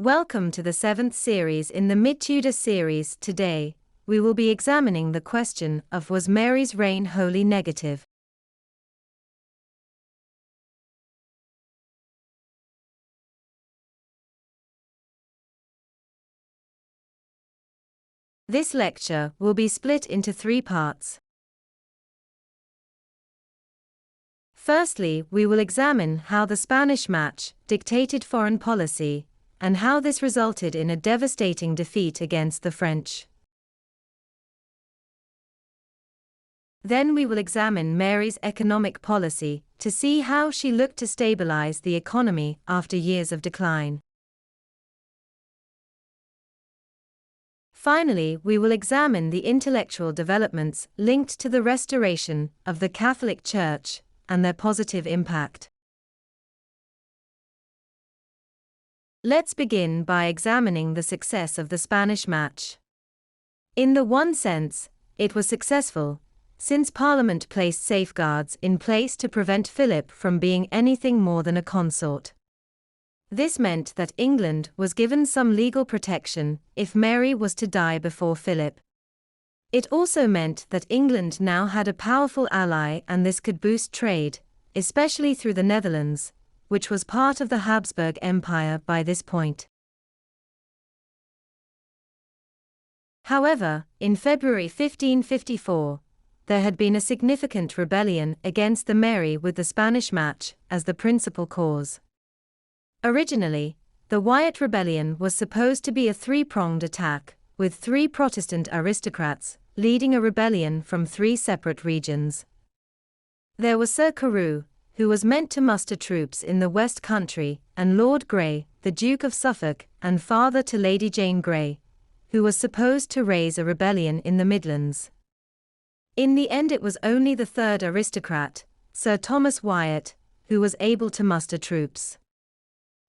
Welcome to the 7th series in the Mid-Tudor series. Today, we will be examining the question of was Mary's reign wholly negative? This lecture will be split into 3 parts. Firstly, we will examine how the Spanish match dictated foreign policy, and how this resulted in a devastating defeat against the French. Then we will examine Mary's economic policy, to see how she looked to stabilize the economy after years of decline. Finally, we will examine the intellectual developments linked to the restoration of the Catholic Church, and their positive impact. Let's begin by examining the success of the Spanish match. In the one sense, it was successful, since Parliament placed safeguards in place to prevent Philip from being anything more than a consort. This meant that England was given some legal protection if Mary was to die before Philip. It also meant that England now had a powerful ally, and this could boost trade, especially through the Netherlands, which was part of the Habsburg Empire by this point. However, in February 1554, there had been a significant rebellion against the Mary with the Spanish match as the principal cause. Originally, the Wyatt Rebellion was supposed to be a 3-pronged attack, with 3 Protestant aristocrats leading a rebellion from 3 separate regions. There was Sir Carew, who was meant to muster troops in the West Country, and Lord Grey, the Duke of Suffolk and father to Lady Jane Grey, who was supposed to raise a rebellion in the Midlands. In the end, it was only the 3rd aristocrat, Sir Thomas Wyatt, who was able to muster troops.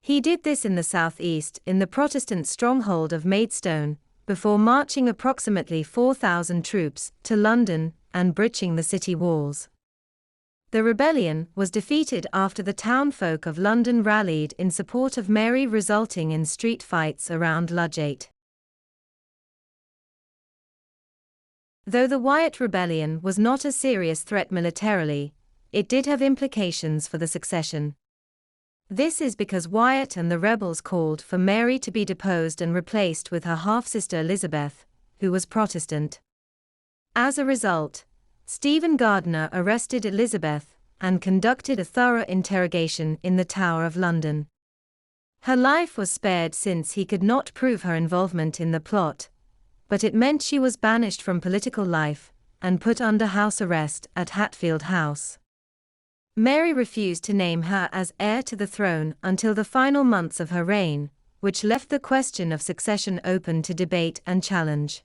He did this in the southeast in the Protestant stronghold of Maidstone, before marching approximately 4,000 troops to London and breaching the city walls. The rebellion was defeated after the townfolk of London rallied in support of Mary, resulting in street fights around Ludgate. Though the Wyatt Rebellion was not a serious threat militarily, it did have implications for the succession. This is because Wyatt and the rebels called for Mary to be deposed and replaced with her half-sister Elizabeth, who was Protestant. As a result, Stephen Gardiner arrested Elizabeth and conducted a thorough interrogation in the Tower of London. Her life was spared since he could not prove her involvement in the plot, but it meant she was banished from political life and put under house arrest at Hatfield House. Mary refused to name her as heir to the throne until the final months of her reign, which left the question of succession open to debate and challenge.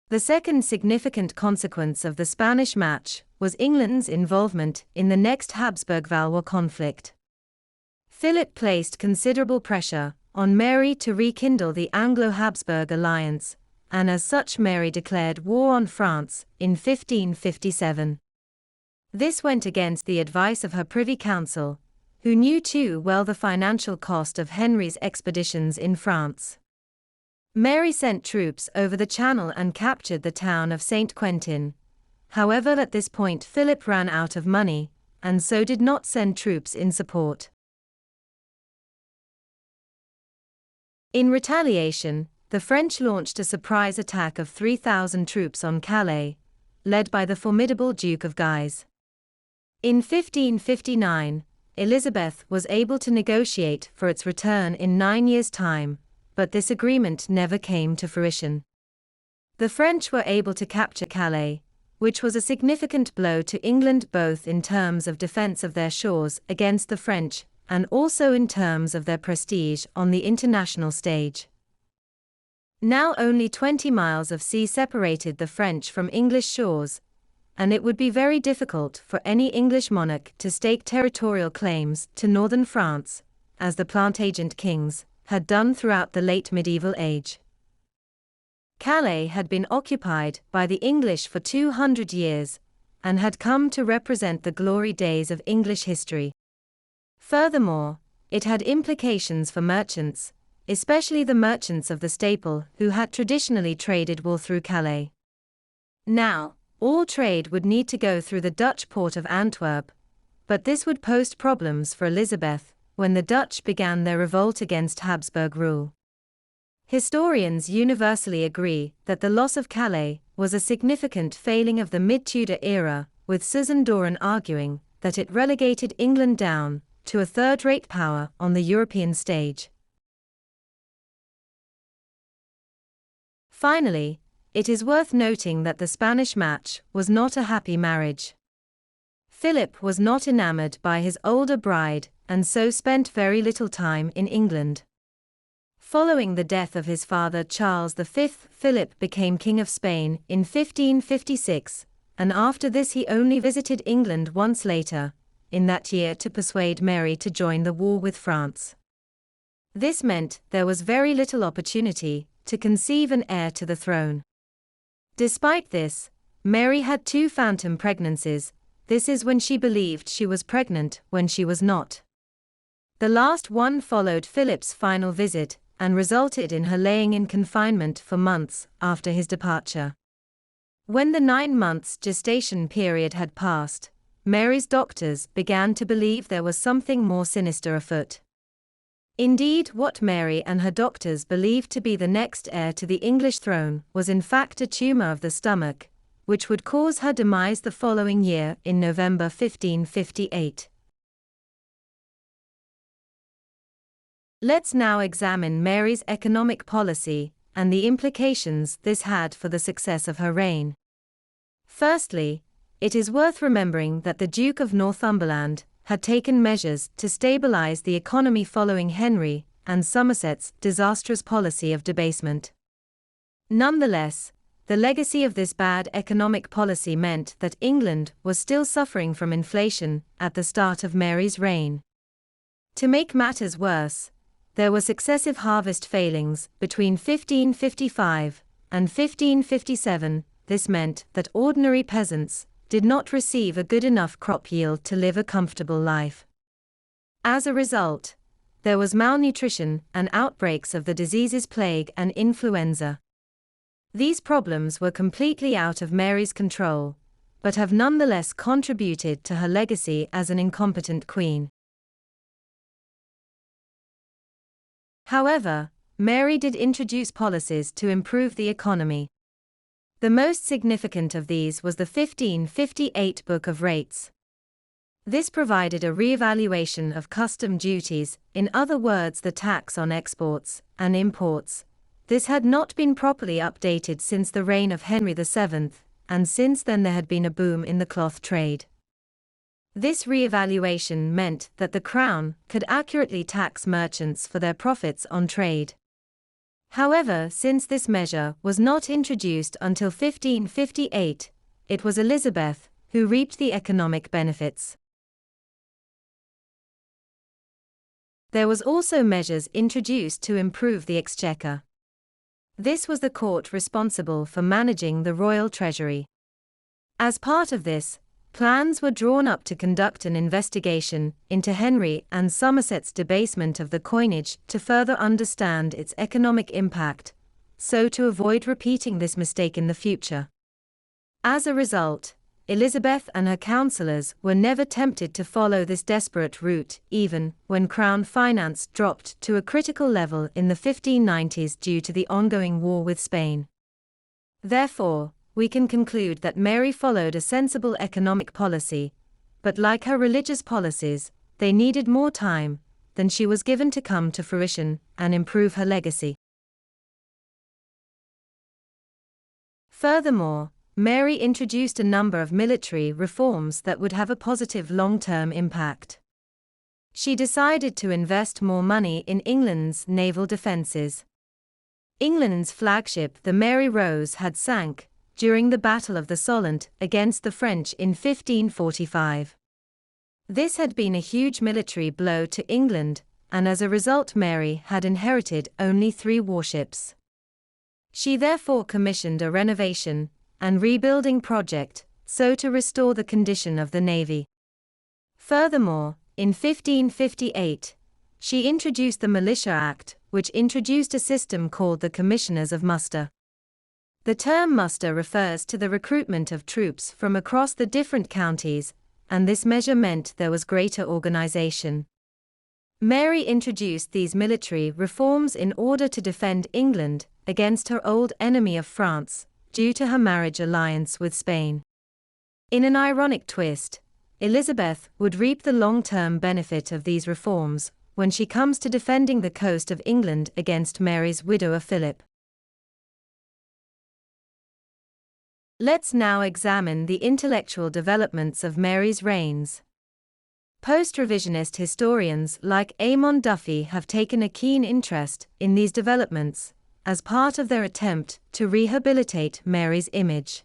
The second significant consequence of the Spanish match was England's involvement in the next Habsburg-Valois conflict. Philip placed considerable pressure on Mary to rekindle the Anglo-Habsburg alliance, and as such Mary declared war on France in 1557. This went against the advice of her Privy Council, who knew too well the financial cost of Henry's expeditions in France. Mary sent troops over the Channel and captured the town of St. Quentin. However, at this point Philip ran out of money, and so did not send troops in support. In retaliation, the French launched a surprise attack of 3,000 troops on Calais, led by the formidable Duke of Guise. In 1559, Elizabeth was able to negotiate for its return in 9 years' time, but this agreement never came to fruition. The French were able to capture Calais, which was a significant blow to England both in terms of defense of their shores against the French, and also in terms of their prestige on the international stage. Now only 20 miles of sea separated the French from English shores, and it would be very difficult for any English monarch to stake territorial claims to northern France, as the Plantagenet kings had done throughout the late medieval age. Calais had been occupied by the English for 200 years, and had come to represent the glory days of English history. Furthermore, it had implications for merchants, especially the merchants of the staple who had traditionally traded wool through Calais. Now, all trade would need to go through the Dutch port of Antwerp, but this would pose problems for Elizabeth when the Dutch began their revolt against Habsburg rule. Historians universally agree that the loss of Calais was a significant failing of the mid-Tudor era, with Susan Doran arguing that it relegated England down to a third-rate power on the European stage. Finally, it is worth noting that the Spanish match was not a happy marriage. Philip was not enamored by his older bride and so spent very little time in England. Following the death of his father Charles V, Philip became King of Spain in 1556, and after this he only visited England once later, in that year, to persuade Mary to join the war with France. This meant there was very little opportunity to conceive an heir to the throne. Despite this, Mary had 2 phantom pregnancies. This is when she believed she was pregnant when she was not. The last one followed Philip's final visit and resulted in her laying in confinement for months after his departure. When the 9 months gestation period had passed, Mary's doctors began to believe there was something more sinister afoot. Indeed, what Mary and her doctors believed to be the next heir to the English throne was in fact a tumor of the stomach, which would cause her demise the following year in November 1558. Let's now examine Mary's economic policy and the implications this had for the success of her reign. Firstly, it is worth remembering that the Duke of Northumberland had taken measures to stabilize the economy following Henry and Somerset's disastrous policy of debasement. Nonetheless, the legacy of this bad economic policy meant that England was still suffering from inflation at the start of Mary's reign. To make matters worse, there were successive harvest failings between 1555 and 1557. This meant that ordinary peasants did not receive a good enough crop yield to live a comfortable life. As a result, there was malnutrition and outbreaks of the diseases plague and influenza. These problems were completely out of Mary's control, but have nonetheless contributed to her legacy as an incompetent queen. However, Mary did introduce policies to improve the economy. The most significant of these was the 1558 Book of Rates. This provided a re-evaluation of custom duties, in other words the tax on exports and imports. This had not been properly updated since the reign of Henry VII, and since then there had been a boom in the cloth trade. This re-evaluation meant that the Crown could accurately tax merchants for their profits on trade. However, since this measure was not introduced until 1558, it was Elizabeth who reaped the economic benefits. There was also measures introduced to improve the exchequer. This was the court responsible for managing the royal treasury. As part of this, plans were drawn up to conduct an investigation into Henry and Somerset's debasement of the coinage to further understand its economic impact, so to avoid repeating this mistake in the future. As a result, Elizabeth and her councillors were never tempted to follow this desperate route, even when Crown finance dropped to a critical level in the 1590s due to the ongoing war with Spain. Therefore, we can conclude that Mary followed a sensible economic policy, but like her religious policies, they needed more time than she was given to come to fruition and improve her legacy. Furthermore, Mary introduced a number of military reforms that would have a positive long-term impact. She decided to invest more money in England's naval defences. England's flagship, the Mary Rose, had sank during the Battle of the Solent against the French in 1545. This had been a huge military blow to England, and as a result Mary had inherited only 3 warships. She therefore commissioned a renovation and rebuilding project, so to restore the condition of the navy. Furthermore, in 1558, she introduced the Militia Act, which introduced a system called the Commissioners of Muster. The term muster refers to the recruitment of troops from across the different counties, and this measure meant there was greater organization. Mary introduced these military reforms in order to defend England against her old enemy of France, due to her marriage alliance with Spain. In an ironic twist, Elizabeth would reap the long-term benefit of these reforms when she comes to defending the coast of England against Mary's widower Philip. Let's now examine the intellectual developments of Mary's reigns. Post-revisionist historians like Eamon Duffy have taken a keen interest in these developments as part of their attempt to rehabilitate Mary's image.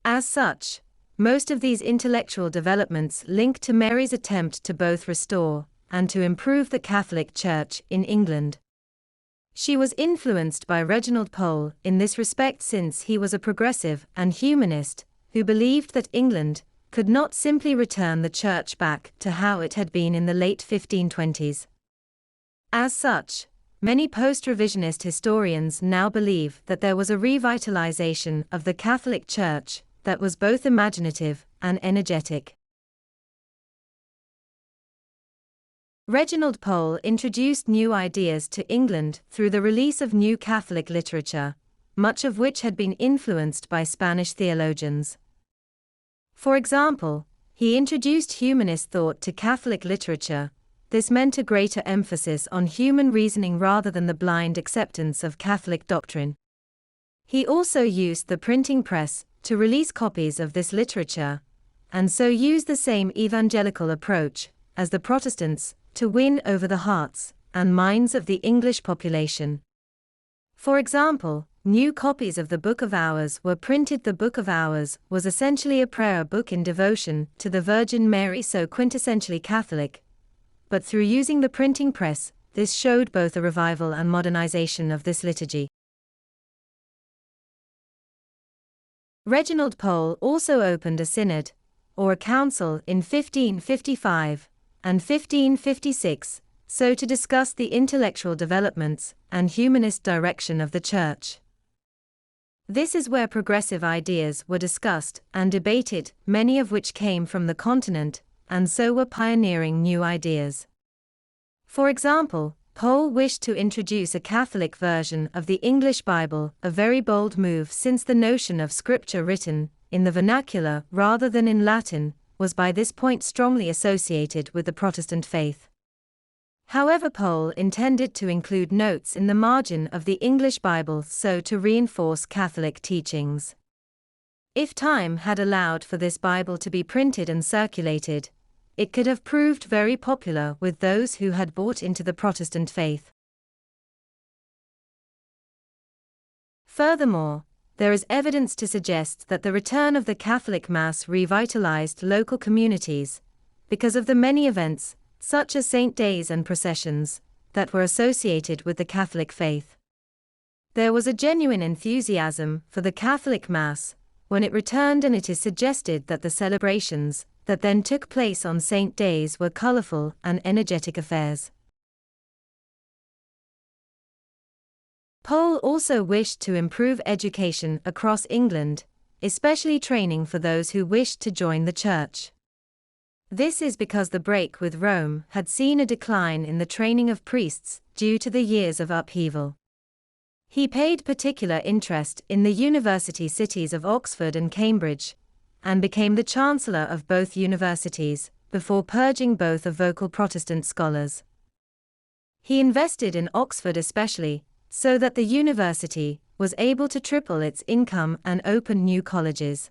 As such, most of these intellectual developments link to Mary's attempt to both restore and to improve the Catholic Church in England. She was influenced by Reginald Pole in this respect, since he was a progressive and humanist who believed that England could not simply return the Church back to how it had been in the late 1520s. As such, many post-revisionist historians now believe that there was a revitalization of the Catholic Church that was both imaginative and energetic. Reginald Pole introduced new ideas to England through the release of new Catholic literature, much of which had been influenced by Spanish theologians. For example, he introduced humanist thought to Catholic literature. This meant a greater emphasis on human reasoning rather than the blind acceptance of Catholic doctrine. He also used the printing press to release copies of this literature, and so used the same evangelical approach as the Protestants to win over the hearts and minds of the English population. For example, new copies of the Book of Hours were printed. The Book of Hours was essentially a prayer book in devotion to the Virgin Mary, so quintessentially Catholic, but through using the printing press, this showed both a revival and modernization of this liturgy. Reginald Pole also opened a synod, or a council, in 1555 and 1556, so to discuss the intellectual developments and humanist direction of the Church. This is where progressive ideas were discussed and debated, many of which came from the continent, and so were pioneering new ideas. For example, Pole wished to introduce a Catholic version of the English Bible, a very bold move, since the notion of scripture written in the vernacular rather than in Latin was by this point strongly associated with the Protestant faith. However, Pole intended to include notes in the margin of the English Bible so to reinforce Catholic teachings. If time had allowed for this Bible to be printed and circulated, it could have proved very popular with those who had bought into the Protestant faith. Furthermore, there is evidence to suggest that the return of the Catholic Mass revitalized local communities, because of the many events, such as saint days and processions, that were associated with the Catholic faith. There was a genuine enthusiasm for the Catholic Mass when it returned, and it is suggested that the celebrations that then took place on saint days were colorful and energetic affairs. Pole also wished to improve education across England, especially training for those who wished to join the Church. This is because the break with Rome had seen a decline in the training of priests due to the years of upheaval. He paid particular interest in the university cities of Oxford and Cambridge, and became the chancellor of both universities, before purging both of vocal Protestant scholars. He invested in Oxford especially, so that the university was able to triple its income and open new colleges.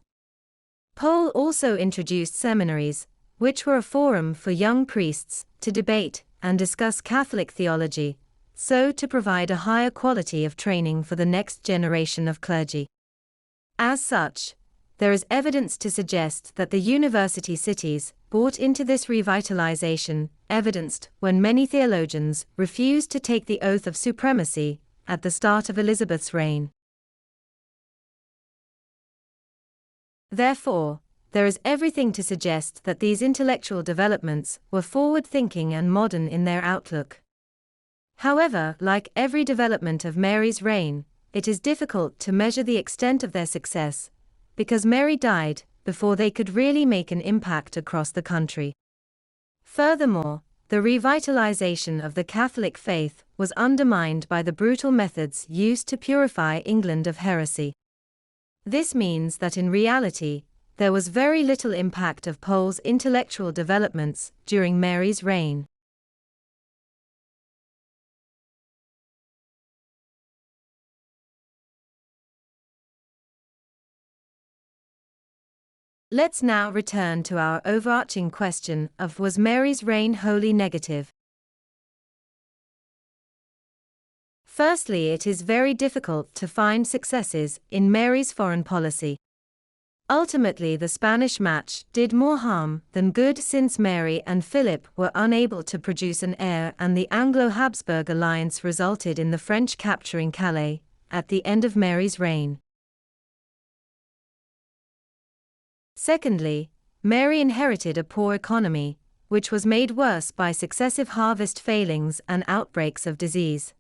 Pole also introduced seminaries, which were a forum for young priests to debate and discuss Catholic theology, so to provide a higher quality of training for the next generation of clergy. As such, there is evidence to suggest that the university cities bought into this revitalization, evidenced when many theologians refused to take the oath of supremacy at the start of Elizabeth's reign. Therefore, there is everything to suggest that these intellectual developments were forward-thinking and modern in their outlook. However, like every development of Mary's reign, it is difficult to measure the extent of their success, because Mary died before they could really make an impact across the country. Furthermore, the revitalization of the Catholic faith was undermined by the brutal methods used to purify England of heresy. This means that in reality, there was very little impact of Pole's intellectual developments during Mary's reign. Let's now return to our overarching question of, was Mary's reign wholly negative? Firstly, it is very difficult to find successes in Mary's foreign policy. Ultimately, the Spanish match did more harm than good, since Mary and Philip were unable to produce an heir, and the Anglo-Habsburg alliance resulted in the French capturing Calais at the end of Mary's reign. Secondly, Mary inherited a poor economy, which was made worse by successive harvest failings and outbreaks of disease.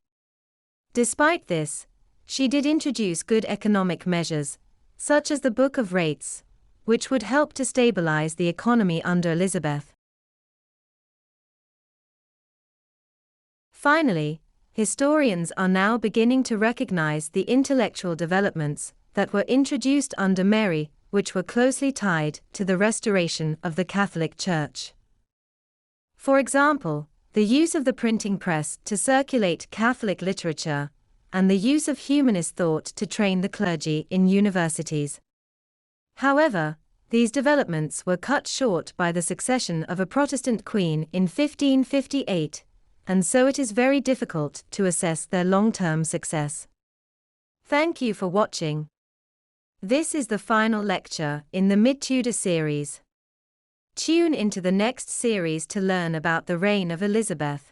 Despite this, she did introduce good economic measures, such as the Book of Rates, which would help to stabilize the economy under Elizabeth. Finally, historians are now beginning to recognize the intellectual developments that were introduced under Mary, which were closely tied to the restoration of the Catholic Church. For example, the use of the printing press to circulate Catholic literature, and the use of humanist thought to train the clergy in universities. However, these developments were cut short by the succession of a Protestant queen in 1558, and so it is very difficult to assess their long-term success. Thank you for watching. This is the final lecture in the Mid-Tudor series. Tune into the next series to learn about the reign of Elizabeth.